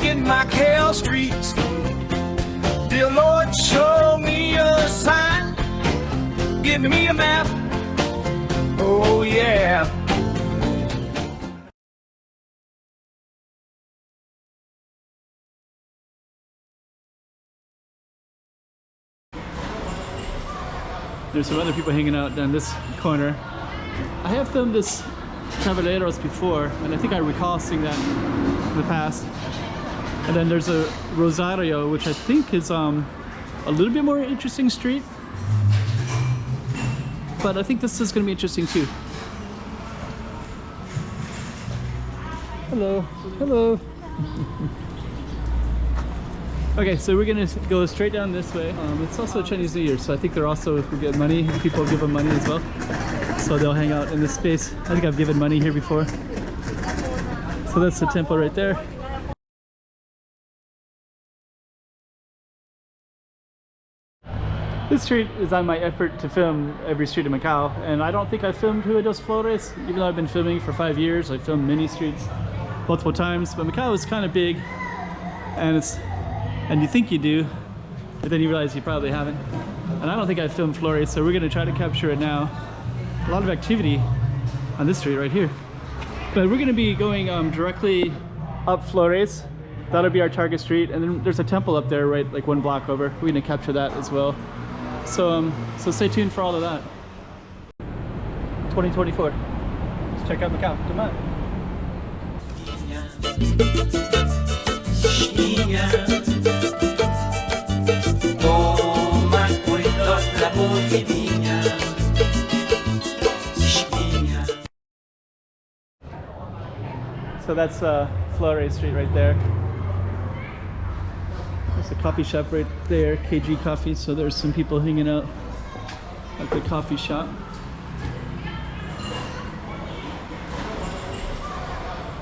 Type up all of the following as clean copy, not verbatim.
Walking Macau Streets. Dear Lord, show me a sign. Give me a map. Oh yeah. There's some other people hanging out down this corner. I have filmed this Caballeros before, and I think I recall seeing that in the past. And then there's a Rosario, which I think is a little bit more interesting street. But I think this is going to be interesting too. Hello. Hello. Okay, so we're gonna go straight down this way. It's also Chinese New Year, so I think they're also get money. People give them money as well, so they'll hang out in this space. I think I've given money here before. So that's the temple right there. This street is on my effort to film every street in Macau, and I don't think I filmed Rua dos Flores, even though I've been filming for 5 years. I filmed many streets multiple times, but Macau is kind of big, and you think you do, but then you realize you probably haven't. And I don't think I filmed Flores, so we're gonna try to capture it now. A lot of activity on this street right here. But we're gonna be going directly up Flores. That'll be our target street, and then there's a temple up there, right, like 1 block over. We're gonna capture that as well. So stay tuned for all of that. 2024. Let's check out Macau. Come on. So that's Flores Street right there. There's a coffee shop right there, KG Coffee. So there's some people hanging out at the coffee shop.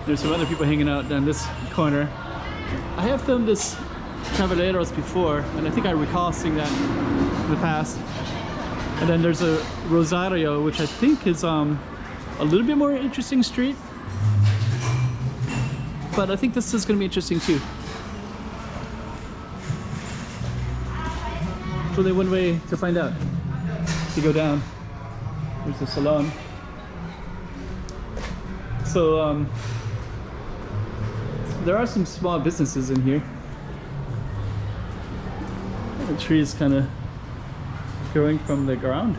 There's some other people hanging out down this corner. I have filmed this Caballeros before, and I think I recall seeing that in the past. And then there's a Rosario, which I think is a little bit more interesting street. But I think this is going to be interesting too. There's only one way to find out. You go down. There's the salon. So there are some small businesses in here. The tree is kind of growing from the ground.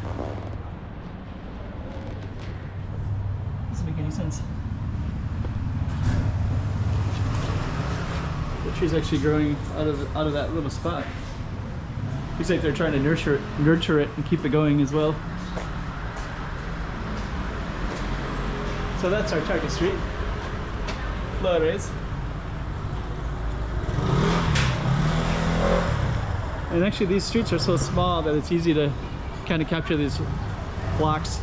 Doesn't make any sense. The tree is actually growing out of that little spot. Looks like they're trying to nurture it and keep it going as well. So that's our target street, Flores. And actually these streets are so small that it's easy to kind of capture these blocks.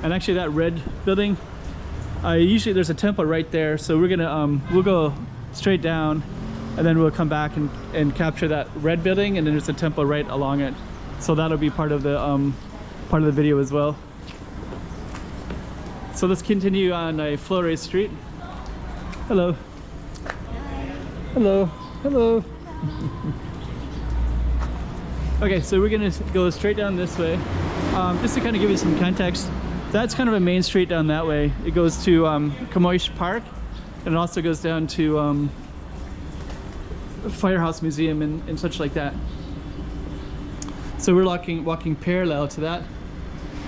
And actually that red building, usually there's a temple right there, so we're gonna we'll go straight down and then we'll come back and capture that red building, and then there's a temple right along it. So that'll be part of the video as well. So let's continue on Flores Street. Hello. Hello. Hello. Okay, so we're gonna go straight down this way. Just to kind of give you some context, that's kind of a main street down that way. It goes to Camoish Park, and it also goes down to Firehouse Museum and such like that. So we're walking parallel to that.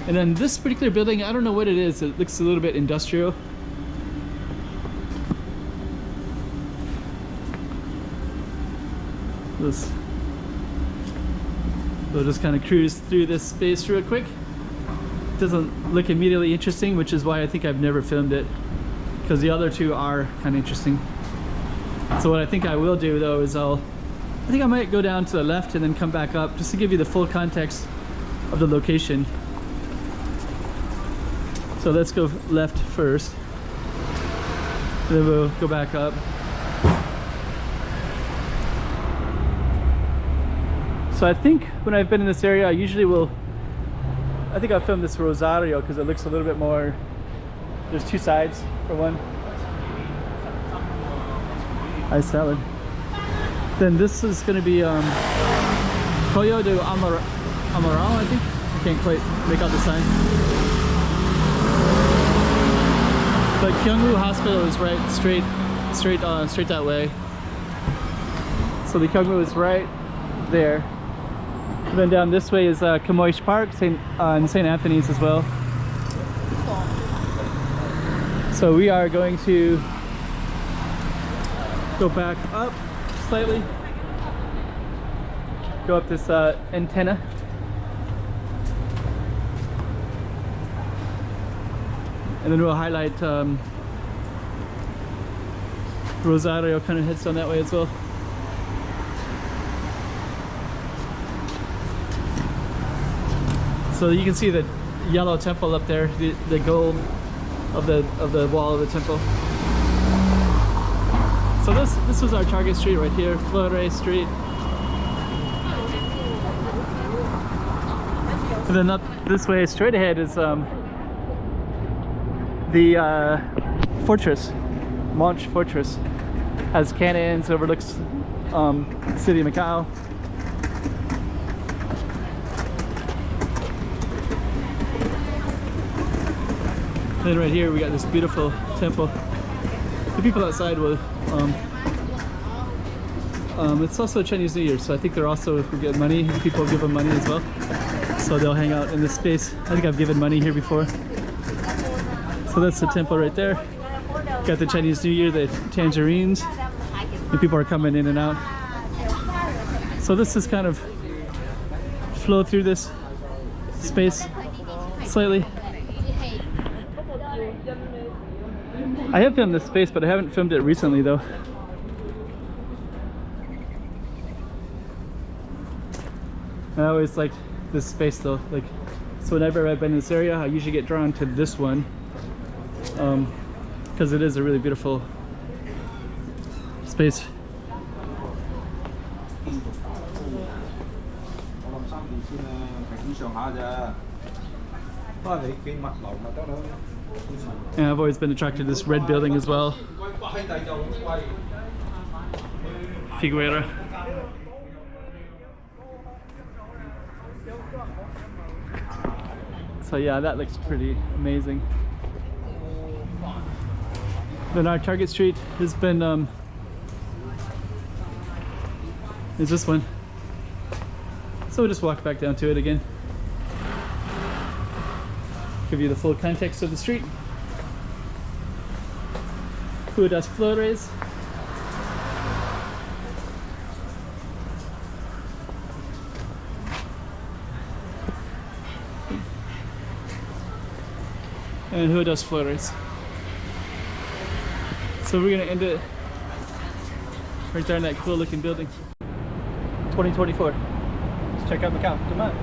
And then this particular building, I don't know what it is. It looks a little bit industrial. We'll just kind of cruise through this space real quick. It doesn't look immediately interesting, which is why I think I've never filmed it, because the other two are kind of interesting. So what I think I will do though is I think I might go down to the left and then come back up, just to give you the full context of the location. So let's go left first, then we'll go back up. So I think when I've been in this area, I think I'll film this Rosario because it looks a little bit more There's two sides for one. Ice salad. Then this is going to be Pollo de Amaral, I think. I can't quite make out the sign. But Kyungwoo Hospital is right straight that way. So the Kyungwoo is right there. And then down this way is Kamoish Park and St. Anthony's as well. So we are going to go back up slightly, go up this antenna, and then we'll highlight Rosario, kind of heads down that way as well. So you can see the yellow temple up there, the gold of the wall of the temple. So this was our target street right here, Flores Street. And then up this way, straight ahead, is the fortress, Monch Fortress. Has cannons, overlooks the city of Macau. Then right here we got this beautiful temple. The people outside will it's also Chinese New Year, so I think they're also get money. People give them money as well, so they'll hang out in this space. I think I've given money here before. So that's the temple right there. Got the Chinese New Year, the tangerines, and people are coming in and out. So this is kind of flow through this space slightly. I have filmed this space, but I haven't filmed it recently though. I always liked this space though. Like, so whenever I've been in this area, I usually get drawn to this one because it is a really beautiful space. And I've always been attracted to this red building as well. Figueira. So yeah, that looks pretty amazing. Then our target street has been is this one. So we'll just walk back down to it again. Give you the full context of the street. Rua das Flores. And Rua das Flores. So we're gonna end it right there in that cool looking building. 2024. Let's check out Macau. Come on.